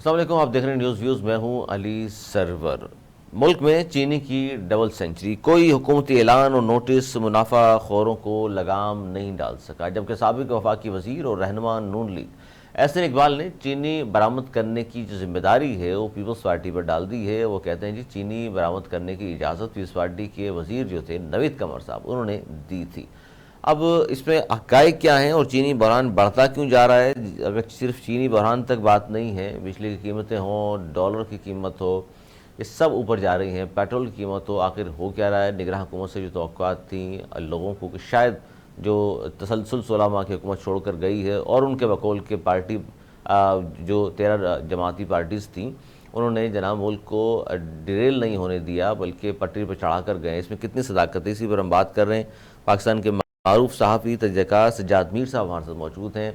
السلام علیکم، آپ دیکھ رہے ہیں نیوز ویوز، میں ہوں علی سرور۔ ملک میں چینی کی ڈبل سینچری، کوئی حکومتی اعلان اور نوٹس منافع خوروں کو لگام نہیں ڈال سکا، جبکہ سابق وفاقی وزیر اور رہنما نون لیگ احسن اقبال نے چینی برآمد کرنے کی جو ذمہ داری ہے وہ پیپلز پارٹی پر ڈال دی ہے۔ وہ کہتے ہیں جی چینی برآمد کرنے کی اجازت پیپلز پارٹی کے وزیر جو تھے نوید قمر صاحب، انہوں نے دی تھی۔ اب اس میں حقائق کیا ہیں اور چینی بحران بڑھتا کیوں جا رہا ہے؟ اگر صرف چینی بحران تک بات نہیں ہے، بجلی کی قیمتیں ہوں، ڈالر کی قیمت ہو، یہ سب اوپر جا رہی ہیں، پیٹرول کی قیمت ہو، آخر ہو کیا رہا ہے؟ نگراں حکومت سے جو توقعات تھیں لوگوں کو کہ شاید جو تسلسل 16 ماہ کی حکومت چھوڑ کر گئی ہے اور ان کے بقول کے پارٹی جو 13 جماعتی پارٹیز تھیں، انہوں نے جناب ملک کو ڈیریل نہیں ہونے دیا بلکہ پٹری پر چڑھا کر گئے۔ اس میں کتنی صداقت ہے، اسی پر ہم بات کر رہے ہیں۔ پاکستان کے معروف صحافی تجزیہ کار سجاد میر صاحب ہمارے ساتھ موجود ہیں۔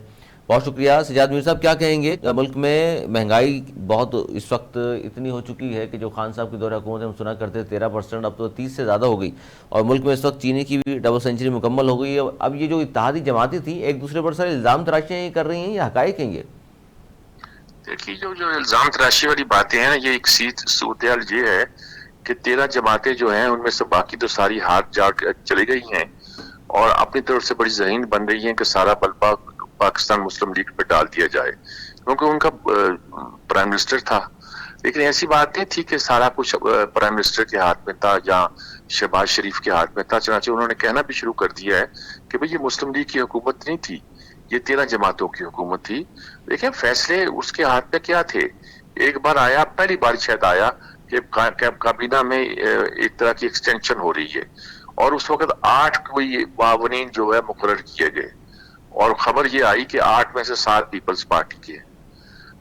بہت شکریہ سجاد میر صاحب، کیا کہیں گے؟ ملک میں مہنگائی بہت اس وقت اتنی ہو چکی ہے کہ جو خان صاحب کی دور حکومت ہم سنا کرتے 13%، اب تو 30 سے زیادہ ہو گئی، اور ملک میں اس وقت چینی کی بھی ڈبل سینچری مکمل ہو گئی ہے۔ اب یہ جو اتحادی جماعتیں تھیں ایک دوسرے پر سارے الزام تراشیاں کر رہی ہیں، یہ حقائق ہیں؟ یہ دیکھیے جو الزام تراشی والی باتیں ہیں، یہ ایک صورتحال یہ ہے کہ 13 جماعتیں جو ہیں ان میں سے باقی تو ساری ہاتھ جا چلی گئی ہیں اور اپنی طرف سے بڑی ذہین بن رہی ہیں کہ سارا بلبا پاکستان مسلم لیگ پہ ڈال دیا جائے، کیونکہ ان کا پرائم منسٹر تھا۔ لیکن ایسی بات نہیں تھی کہ سارا کچھ پرائم منسٹر کے ہاتھ میں تھا یا شہباز شریف کے ہاتھ میں تھا، چنانچہ انہوں نے کہنا بھی شروع کر دیا ہے کہ بھئی یہ مسلم لیگ کی حکومت نہیں تھی، یہ 13 جماعتوں کی حکومت تھی۔ دیکھیں فیصلے اس کے ہاتھ میں کیا تھے؟ ایک بار آیا، پہلی بار شاید آیا کہ کابینہ میں ایک طرح کی ایکسٹینشن ہو رہی ہے، اور اس وقت 8 کوئی معاونین جو ہے مقرر کیے گئے، اور خبر یہ آئی کہ 8 میں سے 7 پیپلز پارٹی کے ہیں۔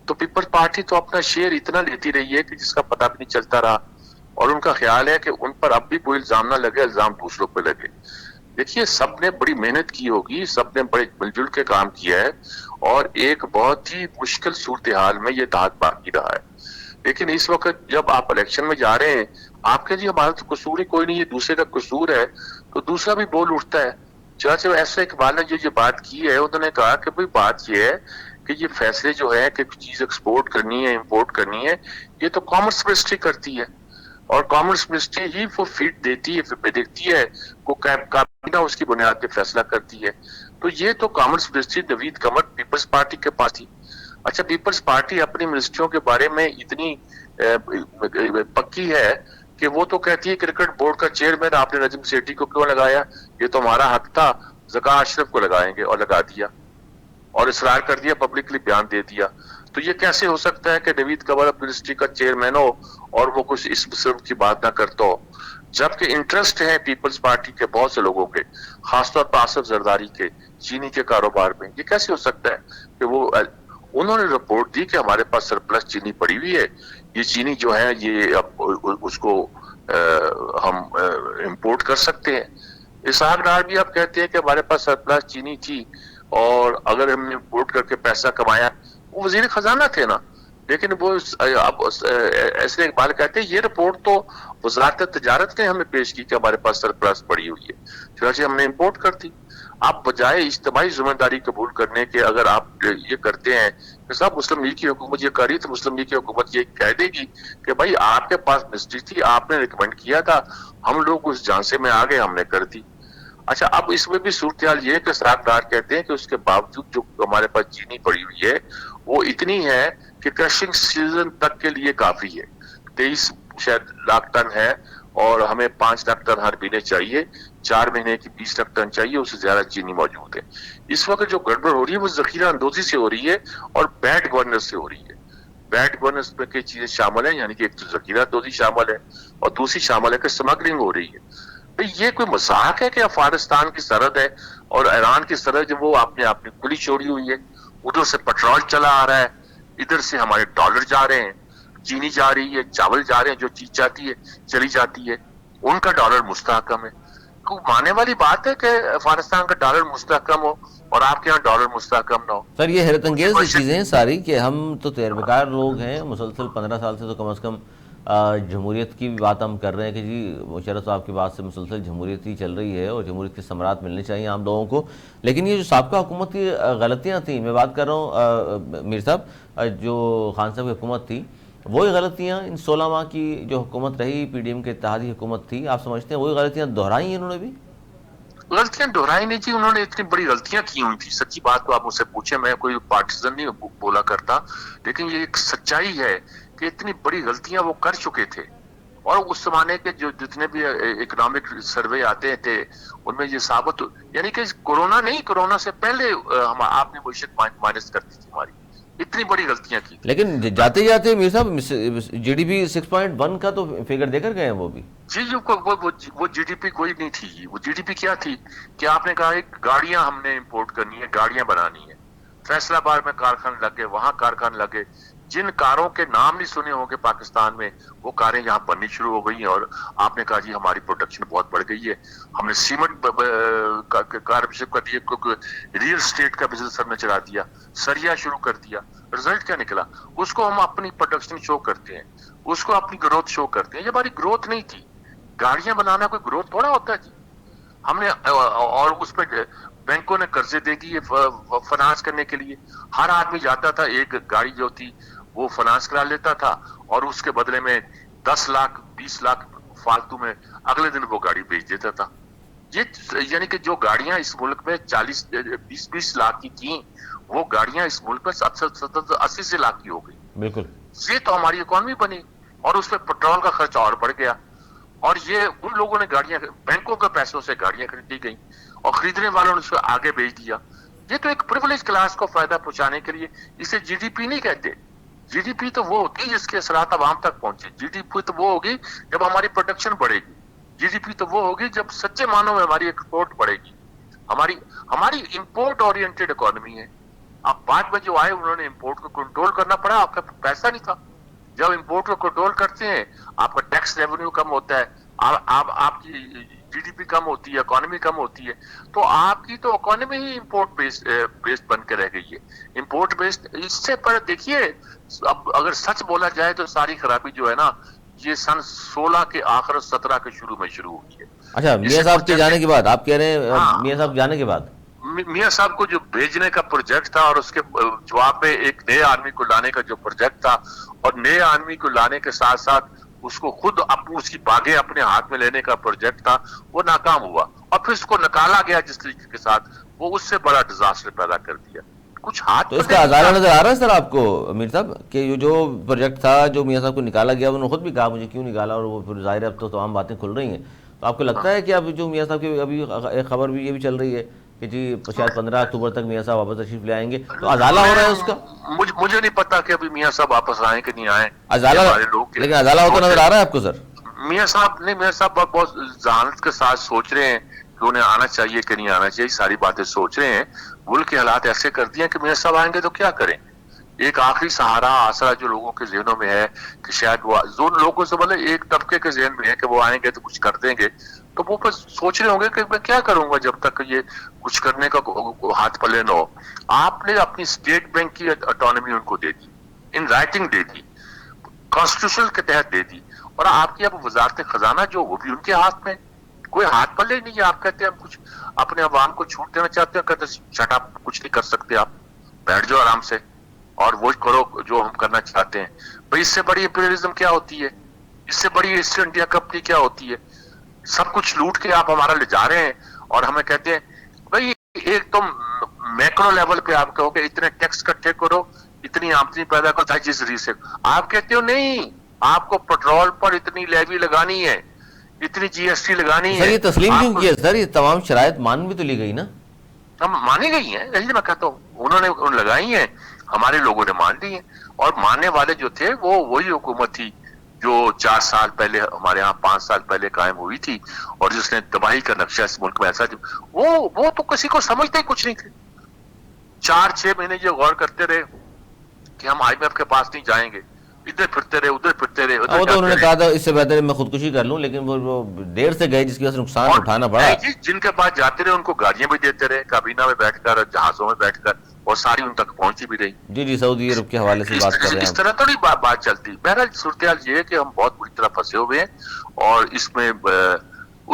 تو پیپلز پارٹی تو اپنا شیئر اتنا لیتی رہی ہے کہ جس کا پتہ بھی نہیں چلتا رہا، اور ان کا خیال ہے کہ ان پر اب بھی کوئی الزام نہ لگے، الزام دوسروں پہ لگے۔ دیکھیے سب نے بڑی محنت کی ہوگی، سب نے بڑے مل جل کے کام کیا ہے، اور ایک بہت ہی مشکل صورتحال میں یہ اتحاد باقی رہا ہے۔ لیکن اس وقت جب آپ الیکشن میں جا رہے ہیں، آپ کے جی ہمارا تو قصور ہی کوئی نہیں، یہ دوسرے کا قصور ہے، تو دوسرا بھی بول اٹھتا ہے۔ چنانچہ ایسا اقبال نے جو یہ بات کی ہے، انہوں نے کہا کہ بھئی بات یہ ہے کہ یہ فیصلے جو ہے کہ چیز ایکسپورٹ کرنی ہے، امپورٹ کرنی ہے، یہ تو کامرس منسٹری کرتی ہے، اور کامرس منسٹری ہی وہ فیڈ دیتی ہے، دیکھتی ہے، کو کابینہ اس کی بنیاد پہ فیصلہ کرتی ہے۔ تو یہ تو کامرس منسٹری نوید قمر پیپلز پارٹی کے پاس تھی۔ اچھا پیپلز پارٹی اپنی منسٹریوں کے بارے میں اتنی پکی ہے کہ وہ تو کہتی ہے کرکٹ بورڈ کا چیئرمین آپ نے نجم سیٹھی کو کیوں لگایا؟ یہ تو ہمارا حق تھا، زکا اشرف کو لگائیں گے، اور لگا دیا، اور اصرار کر دیا، پبلکلی بیان دے دیا۔ تو یہ کیسے ہو سکتا ہے کہ نوید قمر منسٹری کا چیئرمین ہو اور وہ کچھ اس قسم کی بات نہ کرتا ہو، جبکہ انٹرسٹ ہے پیپلز پارٹی کے بہت سے لوگوں کے، خاص طور پر آصف زرداری کے چینی کے کاروبار میں؟ یہ کیسے ہو سکتا ہے کہ وہ انہوں نے رپورٹ دی کہ ہمارے پاس سرپلس چینی پڑی ہوئی ہے، یہ چینی جو ہے یہ اس کو ہم امپورٹ کر سکتے ہیں۔ اسحاق ڈار بھی آپ کہتے ہیں کہ ہمارے پاس سرپلس چینی تھی اور اگر ہم نے امپورٹ کر کے پیسہ کمایا، وہ وزیر خزانہ تھے نا، لیکن وہ ایسے اقبال کہتے ہیں یہ رپورٹ تو وزارت تجارت نے ہمیں پیش کی کہ ہمارے پاس سرپلس پڑی ہوئی ہے، چنانچہ ہم نے امپورٹ کر دی۔ آپ بجائے اجتماعی ذمہ داری قبول کرنے کے اگر آپ یہ کرتے ہیں کہ صاحب مسلم لیگ کی حکومت یہ کر رہی، تو مسلم لیگ کی حکومت یہ کہہ دے گی کہ بھائی آپ کے پاس منسٹری تھی، آپ نے ریکمینڈ کیا تھا، ہم لوگ اس جانسے میں آ گئے، ہم نے کر دی۔ اچھا اب اس میں بھی صورتحال یہ ہے کہ اسحاق ڈار کہتے ہیں کہ اس کے باوجود جو ہمارے پاس چینی پڑی ہوئی ہے وہ اتنی ہے کہ کرشنگ سیزن تک کے لیے کافی ہے، 23 شاید لاکھ ٹن ہے، اور ہمیں 5 لاکھ ٹن ہر مہینے چاہیے، 4 مہینے کی 20 لاکھ ٹن چاہیے، اس سے زیادہ چینی موجود ہے۔ اس وقت جو گڑبڑ ہو رہی ہے وہ ذخیرہ اندوزی سے ہو رہی ہے اور بیڈ گورننس سے ہو رہی ہے۔ بیڈ گورننس میں کئی چیزیں شامل ہیں، یعنی کہ ایک تو ذخیرہ اندوزی شامل ہے، اور دوسری شامل ہے کہ سمگلنگ ہو رہی ہے۔ یہ کوئی مذاق ہے کہ افغانستان کی سرحد ہے اور ایران کی سرحد جو وہ آپ نے کھلی چھوڑی ہوئی ہے، ادھر سے پیٹرول چلا آ رہا ہے، ادھر سے ہمارے ڈالر جا رہے ہیں، چینی جا رہی ہے، چاول جا رہے ہیں، جو چیز چاہتی ہے چلی جاتی ہے، ان کا ڈالر مستحکم ہے۔ ماننے والی بات ہے کہ افغانستان کا ڈالر مستحکم ہو اور آپ کے یہاں ڈالر مستحکم نہ ہو؟ سر یہ حیرت انگیز چیزیں ہیں ساری، کہ ہم تو تجربہ کار لوگ ہیں، مسلسل 15 سال سے تو کم از کم جمہوریت کی بھی بات ہم کر رہے ہیں کہ جی مشرف صاحب کی بات سے مسلسل جمہوریت ہی چل رہی ہے اور جمہوریت کے ثمرات ملنے چاہیے عام لوگوں کو، لیکن یہ جو سابقہ حکومت کی غلطیاں تھیں، میں بات کر رہا ہوں میر صاحب، جو خان صاحب کی حکومت تھی، وہی غلطیاں ان 16 ماہ کی جو حکومت رہی، پی ڈی ایم کے اتحادی حکومت تھی، آپ سمجھتے ہیں وہی غلطیاں دہرائی ہیں انہوں نے بھی؟ غلطیاں دہرائی نہیں تھی، انہوں نے اتنی بڑی غلطیاں کی ہوئی تھی، سچی بات تو آپ مجھ سے پوچھیں، میں کوئی پارٹیزن نہیں بولا کرتا، لیکن یہ ایک سچائی ہے کہ اتنی بڑی غلطیاں وہ کر چکے تھے، اور اس زمانے کے جو جتنے بھی اکنامک سروے آتے تھے ان میں یہ ثابت، یعنی کہ کورونا نہیں، کورونا سے پہلے آپ نے معیشت مائنس کر دی تھی ہماری، اتنی بڑی غلطیاں کی تھی۔ لیکن جاتے جاتے میر صاحب جی ڈی پی 6.1 کا تو فگر دے کر گئے ہیں وہ بھی۔ جی وہ جی ڈی پی کوئی نہیں تھی، وہ جی ڈی پی کیا تھی کہ آپ نے کہا ایک گاڑیاں ہم نے امپورٹ کرنی ہے، گاڑیاں بنانی ہے، فیصلہ آباد میں کارخانے لگے، وہاں کارخانے لگے، جن کاروں کے نام نہیں سنے ہوں گے پاکستان میں وہ کاریں یہاں بننی شروع ہو گئی ہیں، اور آپ نے کہا جی ہماری پروڈکشن بہت بڑھ گئی ہے، ہم نے سیمنٹ کا کر دیا، ریئل اسٹیٹ کا بزنس ہم نے چلا دیا، سریا شروع کر دیا، رزلٹ کیا نکلا؟ اس کو ہم اپنی پروڈکشن شو کرتے ہیں، اس کو اپنی گروتھ شو کرتے ہیں، یہ ہماری گروتھ نہیں تھی، گاڑیاں بنانا کوئی گروتھ تھوڑا ہوتا ہے جی، ہم نے اور اس پہ بینکوں نے قرضے دے دیے فنانس کرنے کے لیے، ہر آدمی جاتا تھا ایک گاڑی جو تھی وہ فنانس کرا لیتا تھا اور اس کے بدلے میں 10 لاکھ 20 لاکھ فالتو میں اگلے دن وہ گاڑی بیچ دیتا تھا۔ یہ یعنی کہ جو گاڑیاں اس ملک میں 20 لاکھ کی تھیں وہ گاڑیاں اس ملک میں 80 سے لاکھ کی ہو گئی۔ بالکل، یہ تو ہماری اکانومی بنی، اور اس پہ پیٹرول کا خرچہ اور بڑھ گیا، اور یہ ان لوگوں نے گاڑیاں بینکوں کے پیسوں سے گاڑیاں خریدی گئیں اور خریدنے والوں نے اس کو آگے بیچ دیا۔ یہ تو ایک پریویلیج کلاس کو فائدہ پہنچانے کے لیے، اسے جی ڈی پی نہیں کہتے، جی ڈی پی تو وہ ہوگی جس کے اثرات عوام تک پہنچے، جی ڈی پی تو وہ ہوگی جب ہماری پروڈکشن بڑھے گی، جی ڈی پی تو وہ ہوگی جب سچے معنوں میں ہماری ایکسپورٹ بڑھے گی، ہماری امپورٹ اورینٹڈ اکانومی ہے۔ اب بعد میں جو آئے انہوں نے امپورٹ کو کنٹرول کرنا پڑا، آپ کا پیسہ نہیں تھا، جب امپورٹ کو کنٹرول کرتے ہیں آپ کا ٹیکس ریونیو کم ہوتا ہے، آپ کی جی ڈی پی کم ہوتی ہے، اکانومی کم ہوتی ہے، تو آپ کی تو اکانومی ہی امپورٹ بیسڈ بن کے رہ گئی ہے، امپورٹ بیسڈ۔ اس سے پر دیکھیے اب اگر سچ بولا جائے تو ساری خرابی جو ہے نا یہ سن 16 کے آخر 17 کے شروع میں شروع ہوئی ہے۔ اچھا میاں صاحب کے جانے کے بعد آپ کہہ رہے ہیں، میاں صاحب جانے کے بعد میاں صاحب کو جو بھیجنے کا پروجیکٹ تھا اور اس کے جواب میں ایک نئے آدمی کو لانے کا جو پروجیکٹ تھا، اور نئے آدمی کو لانے کے ساتھ ساتھ اس کو خود اس کی باغیں اپنے ہاتھ میں لینے کا پروجیکٹ تھا، وہ ناکام ہوا، اور پھر اس کو نکالا گیا جس طریقے کے ساتھ، وہ اس سے بڑا ڈیزاسٹر پیدا کر دیا۔ کچھ ہاتھ تو اس کا ازالہ نظر آ رہا ہے سر آپ کو میر صاحب کہ یہ جو پروجیکٹ تھا جو میاں صاحب کو نکالا گیا، انہوں نے خود بھی کہا مجھے کیوں نکالا، اور وہ پھر ظاہر ہے اب تو تمام باتیں کھل رہی ہیں، تو آپ کو لگتا ہے کہ اب جو میاں صاحب کی ابھی ایک خبر بھی یہ بھی چل رہی ہے کہ جی شاید 15 اکتوبر تک میاں صاحب واپس تشریف لے آئیں گے، تو ازالہ ہو رہا ہے اس کا؟ مجھے نہیں پتا کہ ابھی میاں صاحب واپس آئیں کہ نہیں آئیں، ازالہ، لیکن ازالہ ہوتا نظر آ رہا ہے آپ کو سر؟ میاں صاحب بہت ذہانت کے ساتھ سوچ رہے ہیں کہ انہیں آنا چاہیے کہ نہیں آنا چاہیے، ساری باتیں سوچ رہے ہیں، ملک کے حالات ایسے کر دیے کہ میاں صاحب آئیں گے تو کیا کریں، ایک آخری سہارا آسرا جو لوگوں کے ذہنوں میں ہے کہ شاید وہ لوگوں سے بولے ایک طبقے کے ذہن میں ہے کہ وہ آئیں گے تو کچھ کر دیں گے، تو وہ بس سوچ رہے ہوں گے کہ میں کیا کروں گا جب تک یہ کچھ کرنے کا ہاتھ پلے نہ ہو۔ آپ نے اپنی اسٹیٹ بینک کی اٹانومی ان کو دے دی، in writing they the, constitution کے تحت دے دی، اور آپ کی اب وزارت خزانہ جو وہ بھی ان کے ہاتھ میں، کوئی ہاتھ پلے نہیں ہے۔ آپ کہتے ہیں ہم کچھ اپنے عوام کو چھوٹ دینا چاہتے ہیں، کہتے ہیں شٹ اپ، کچھ نہیں کر سکتے آپ، بیٹھ جاؤ آرام سے اور وہ کرو جو ہم کرنا چاہتے ہیں۔ بھائی اس سے بڑی امپیریلزم کیا ہوتی ہے، اس سے بڑی ایسٹ انڈیا کمپنی کیا ہوتی ہے؟ سب کچھ لوٹ کے آپ ہمارا لے جا رہے ہیں اور ہمیں کہتے ہیں بھائی ایک تو میکرو لیول پہ آپ کہو کہ اتنے ٹیکس اکٹھے کرو، اتنی آمدنی پیدا کرو تاکہ جس ذریعے سے، آپ کہتے ہو نہیں آپ کو پیٹرول پر اتنی لیوی لگانی ہے، اتنی جی ایس ٹی لگانی ہے۔ سر یہ تسلیم کیوں کیا سر؟ یہ تمام شرائط مان بھی تو لی گئی نا؟ ہم مانی گئی ہیں، یہی میں کہتا ہوں انہوں نے لگائی ہیں، ہمارے لوگوں نے مان لی ہیں، اور ماننے والے جو تھے وہ وہی حکومت تھی جو 4 سال پہلے ہمارے ہاں 5 سال پہلے قائم ہوئی تھی، اور جس نے تباہی کا نقشہ اس ملک میں ایسا وہ تو کسی کو سمجھتے ہی کچھ نہیں تھے۔ 4-6 مہینے یہ غور کرتے رہے کہ ہم آئی ایم ایف کے پاس نہیں جائیں گے، ادھر پھرتے رہے ادھر پھرتے رہے ادھر وہ تو جاتے انہوں نے رہے. کہا تھا اس سے بہتر ہے میں خودکشی کر لوں، لیکن وہ دیر سے گئے جس کی وجہ سے نقصان اور اٹھانا پڑا. نہیں جی، جن کے پاس جاتے رہے ان کو گاڑیاں بھی دیتے رہے، کابینہ میں بیٹھ کر، جہازوں میں بیٹھ کر، اور ساری ان تک پہنچی بھی رہی. جی جی، سعودی عرب کے حوالے سے بات کر رہے ہیں اس آپ. طرح تو نہیں بات چلتی. بہرحال صورتحال یہ ہے کہ ہم بہت بری طرح پھنسے ہوئے ہیں، اور اس میں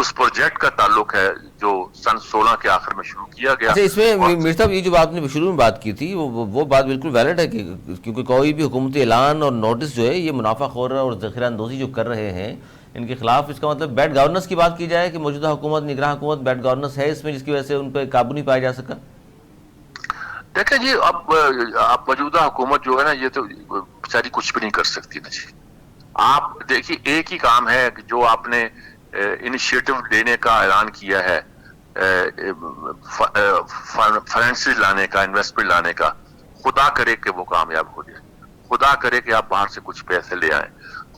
اس پروجیکٹ کا تعلق ہے جو سن 16 کے آخر میں شروع کیا گیا. اچھا، اس میں اور میر صاحب یہ جو آپ نے شروع میں بات کی تھی وہ بات بالکل ویلڈ ہے، کہ کیونکہ کوئی بھی حکومتی اعلان اور نوٹس جو ہے یہ منافع خور اور ذخیرہ اندوزی جو کر رہے ہیں ان کے خلاف، اس کا مطلب بیڈ گورننس کی بات کی جائے کہ موجودہ حکومت، نگراں حکومت بیڈ گورننس ہے اس میں، جس کی وجہ سے ان پہ قابو نہیں پایا جا سکا. دیکھیں جی، اب موجودہ حکومت جو ہے نا، یہ تو بیچاری کچھ بھی نہیں کر سکتی نا جی. آپ دیکھیے، ایک ہی کام ہے کہ جو آپ نے انیشیٹو لینے کا اعلان کیا ہے، فائنینس لانے کا، انویسٹمنٹ لانے کا. خدا کرے کہ وہ کامیاب ہو جائے، خدا کرے کہ آپ باہر سے کچھ پیسے لے آئیں،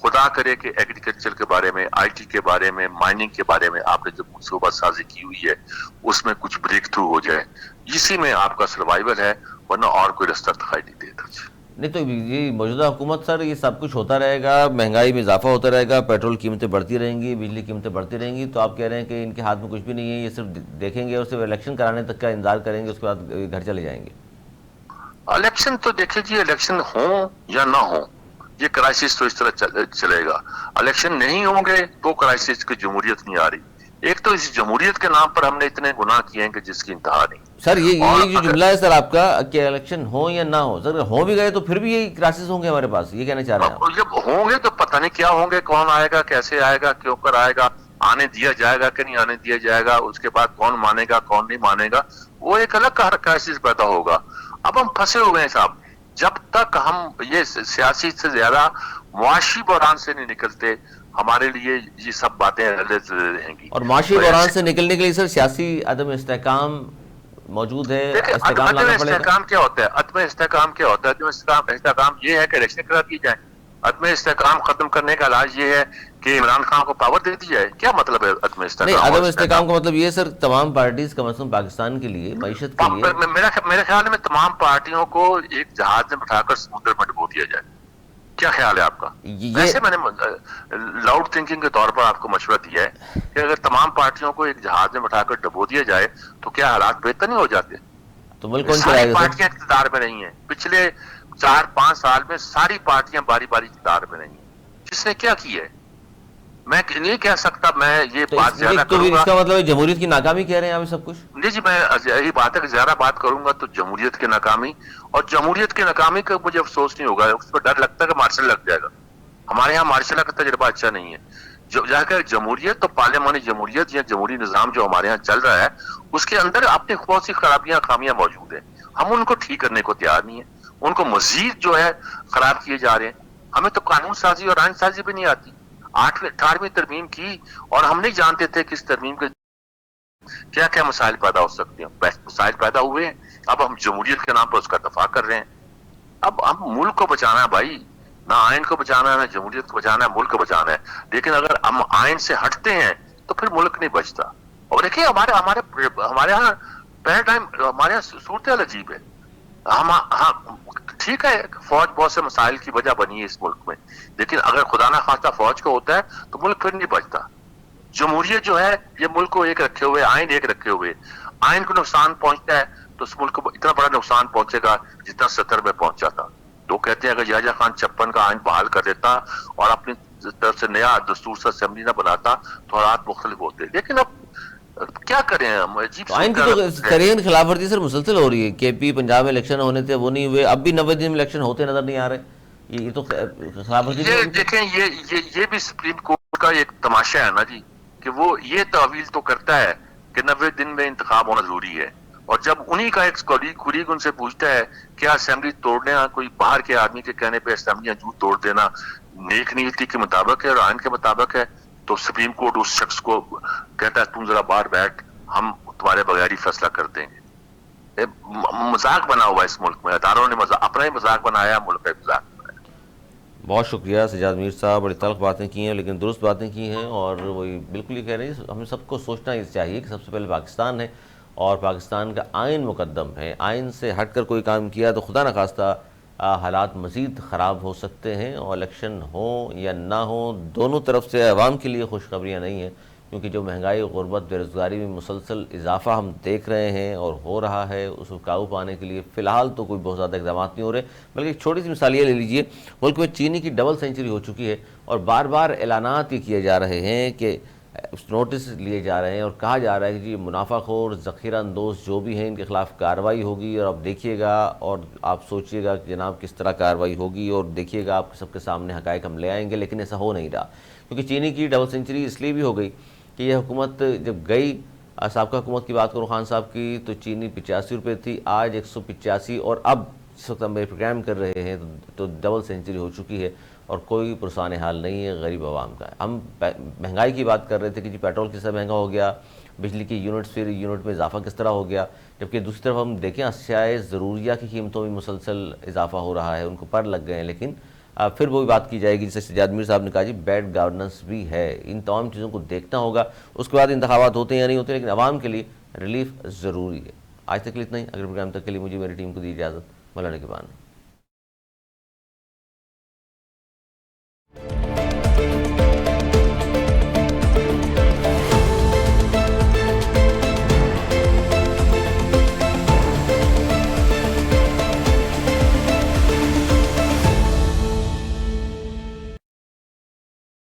خدا کرے کہ ایگریکلچر کے بارے میں، آئی ٹی کے بارے میں، مائننگ کے بارے میں آپ نے جو منصوبہ سازی کی ہوئی ہے اس میں کچھ بریک تھرو ہو جائے. اسی میں آپ کا سروائیول ہے، ورنہ اور کوئی رستہ دکھائی نہیں دیتا. نہیں تو یہ موجودہ حکومت سر، یہ سب کچھ ہوتا رہے گا، مہنگائی میں اضافہ ہوتا رہے گا، پیٹرول قیمتیں بڑھتی رہیں گی، بجلی قیمتیں بڑھتی رہیں گی، تو آپ کہہ رہے ہیں کہ ان کے ہاتھ میں کچھ بھی نہیں ہے، یہ صرف دیکھیں گے اور صرف الیکشن کرانے تک کا انتظار کریں گے، اس کے بعد گھر چلے جائیں گے. الیکشن تو دیکھیں جی، الیکشن ہوں یا نہ ہوں، یہ کرائسس تو اس طرح چلے گا. الیکشن نہیں ہوں گے تو کرائسس کی جمہوریت نہیں آ رہی. ایک تو اس جمہوریت کے نام پر ہم نے اتنے گناہ کیے ہیں کہ جس کی انتہا نہیں. سر اور یہ جو اگر جملہ ہے سر آپ کا کہ الیکشن ہو یا نہ ہو، سر ہو بھی گئے تو پھر بھی یہی کرائسس ہوں گے ہمارے پاس، یہ کہنا چاہ رہے ہیں آپ؟ جب ہوں گے تو پتہ نہیں کیا ہوں گے، کون آئے گا، کیسے آئے گا، کیوں کر آئے گا، آنے دیا جائے گا کہ نہیں آنے دیا جائے گا، اس کے بعد کون مانے گا کون نہیں مانے گا، وہ ایک الگ کرائسس پیدا ہوگا. اب ہم پھنسے ہوئے ہیں صاحب. جب تک ہم یہ سیاسی سے زیادہ معاشی بحران سے نہیں نکلتے، ہمارے لیے یہ سب باتیں رہیں گی. اور معاشی تو بحران ایسے سے نکلنے کے لیے سر سیاسی عدم استحکام موجود ہے، دیکھیں، استحکام عدم لانا پڑے گا. استحکام کیا ہوتا ہے؟ عدم استحکام کیا ہوتا ہے؟ عدم استحکام یہ ہے کہ الیکشن کرا دی جائے. عدم استحکام ختم کرنے کا علاج یہ ہے کہ عمران خان کو پاور دے دی جائے. کیا مطلب ہے عدم نہیں، استحکام اور عدم استحکام؟ استحکام کا مطلب یہ سر تمام پارٹیز کم از کم پاکستان کے لیے، معیشت کے لیے. میرے خیال میں تمام پارٹیوں کو ایک جہاز میں بٹھا کر سمندر میں ڈبو دیا جائے. کیا خیال ہے آپ کا؟ یہ ویسے میں نے لاؤڈ تھنکنگ کے طور پر آپ کو مشورہ دیا ہے کہ اگر تمام پارٹیوں کو ایک جہاز میں بٹھا کر ڈبو دیا جائے تو کیا حالات بہتر نہیں ہو جاتے؟ تو ملک کون ساری چلائے گا سر؟ پارٹیاں اقتدار میں نہیں ہیں. پچھلے 4-5 سال میں ساری پارٹیاں باری باری اقتدار میں نہیں ہیں. کس نے کیا کی ہے؟ میں نہیں کہہ سکتا، میں یہ تو بات زیادہ تو کروں پھر اس گا. کا مطلب ہے جمہوریت کی ناکامی کہہ رہے ہیں آپ یہ سب کچھ؟ نہیں جی، میں یہی بات ہے کہ زیادہ بات کروں گا تو جمہوریت کی ناکامی، اور جمہوریت کی ناکامی کا مجھے افسوس نہیں ہوگا، اس پہ ڈر لگتا ہے کہ مارشل لگ جائے گا. ہمارے یہاں مارشل کا تجربہ اچھا نہیں ہے. جہاں کہ جمہوریت تو پارلیمانی جمہوریت یا جمہوری نظام جو ہمارے یہاں چل رہا ہے، اس کے اندر اپنی بہت سی خامیاں موجود ہیں. ہم ان کو ٹھیک کرنے کو تیار نہیں ہیں، ان کو مزید جو ہے خراب کیے جا رہے ہیں. ہمیں تو قانون سازی اور آئین سازی بھی نہیں آتی. 18ویں ترمیم کی اور ہم نہیں جانتے تھے کہ اس ترمیم کے کیا کیا مسائل پیدا ہو سکتے ہیں. مسائل پیدا ہوئے ہیں، اب ہم جمہوریت کے نام پر اس کا دفاع کر رہے ہیں. اب ہم ملک کو بچانا ہے بھائی، نہ آئین کو بچانا ہے، نہ جمہوریت کو بچانا ہے، ملک کو بچانا ہے. لیکن اگر ہم آئین سے ہٹتے ہیں تو پھر ملک نہیں بچتا. اور دیکھیے ہمارے یہاں پیراڈائم، ہمارے یہاں صورتحال عجیب ہے. ہم ٹھیک ہے، فوج بہت سے مسائل کی وجہ بنی ہے اس ملک میں، لیکن اگر خدا نہ خواستہ فوج کو ہوتا ہے تو ملک پھر نہیں بچتا. جمہوریت جو ہے یہ ملک کو ایک رکھے ہوئے، آئین ایک رکھے ہوئے، آئین کو نقصان پہنچتا ہے تو اس ملک کو اتنا بڑا نقصان پہنچے گا جتنا 70 میں پہنچا تھا. لوگ کہتے ہیں اگر یحییٰ خان 56 کا آئین بحال کر دیتا اور اپنی طرف سے نیا دستور سے اسمبلی نہ بناتا تو حالات مختلف ہوتے. لیکن اب کیا کریں ہم، عجیب تو آئین کی تو صورتحال ہے. سرین خلاف ورزی سر مسلسل ہو رہی ہے. کے پی پنجاب میں الیکشن ہونے تھے، وہ نہیں ہوئے، اب بھی 90 دن میں الیکشن ہوتے نظر نہیں آ رہے. یہ تو خلاف ورزی نہیں یہ ہوگی؟ دیکھیں، یہ بھی سپریم کورٹ کا ایک تماشا ہے نا جی، کہ وہ یہ تعویل تو کرتا ہے کہ 90 دن میں انتخاب ہونا ضروری ہے، اور جب انہی کا ایک کولیگ ان سے پوچھتا ہے کیا اسمبلی توڑنے، کوئی باہر کے آدمی کے کہنے پہ اسمبلیاں توڑ دینا نیک نیتی کے مطابق ہے اور آئین کے مطابق ہے، تو سپریم کورٹ اس شخص کو کہتا ہے تم ذرا باہر بیٹھ، ہم تمہارے بغیر ہی فیصلہ کر دیں گے. مذاق بنا ہوا ہے اس ملک میں، اداروں نے اپنا ہی مذاق بنایا، ملک کا مذاق. بہت شکریہ سجاد میر صاحب، بڑی تلخ باتیں کی ہیں لیکن درست باتیں کی ہیں، اور وہی بالکل ہی کہہ رہے ہیں. ہمیں سب کو سوچنا یہ چاہیے کہ سب سے پہلے پاکستان ہے اور پاکستان کا آئین مقدم ہے. آئین سے ہٹ کر کوئی کام کیا تو خدا نخواستہ حالات مزید خراب ہو سکتے ہیں، اور الیکشن ہوں یا نہ ہوں دونوں طرف سے عوام کے لیے خوشخبریاں نہیں ہیں، کیونکہ جو مہنگائی، غربت، بے روزگاری میں مسلسل اضافہ ہم دیکھ رہے ہیں اور ہو رہا ہے، اس کو قابو پانے کے لیے فی الحال تو کوئی بہت زیادہ اقدامات نہیں ہو رہے، بلکہ ایک چھوٹی سی مثال یہ لے لیجئے، ملک میں چینی کی ڈبل سینچری ہو چکی ہے، اور بار بار اعلانات یہ کیے جا رہے ہیں کہ نوٹس لیے جا رہے ہیں اور کہا جا رہا ہے کہ جی منافع خور، ذخیرہ اندوز جو بھی ہیں ان کے خلاف کارروائی ہوگی، اور آپ دیکھیے گا اور آپ سوچئے گا کہ جناب کس طرح کارروائی ہوگی، اور دیکھیے گا آپ سب کے سامنے حقائق ہم لے آئیں گے، لیکن ایسا ہو نہیں رہا، کیونکہ چینی کی ڈبل سینچری اس لیے بھی ہو گئی کہ یہ حکومت جب گئی، سابقہ حکومت کی بات کروں خان صاحب کی، تو چینی 85 روپے تھی، آج 185، اور اب اس وقت ہم پروگرام کر رہے ہیں تو ڈبل سینچری ہو چکی ہے، اور کوئی پرسان حال نہیں ہے غریب عوام کا۔ ہم مہنگائی کی بات کر رہے تھے کہ جی پیٹرول کس طرح مہنگا ہو گیا، بجلی کی یونٹس پھر یونٹ میں اضافہ کس طرح ہو گیا، جبکہ دوسری طرف ہم دیکھیں اشیاء ضروریہ کی قیمتوں میں مسلسل اضافہ ہو رہا ہے، ان کو پر لگ گئے ہیں، لیکن پھر وہی بات کی جائے گی جیسے سجاد میر صاحب نے کہا جی بیڈ گورننس بھی ہے، ان تمام چیزوں کو دیکھنا ہوگا، اس کے بعد انتخابات ہوتے ہیں یا نہیں ہوتے، لیکن عوام کے لیے ریلیف ضروری ہے۔ آج تک اتنا ہی، اگر پروگرام تک کے لیے مجھے میری ٹیم کو دی اجازت، مولانا کے بان۔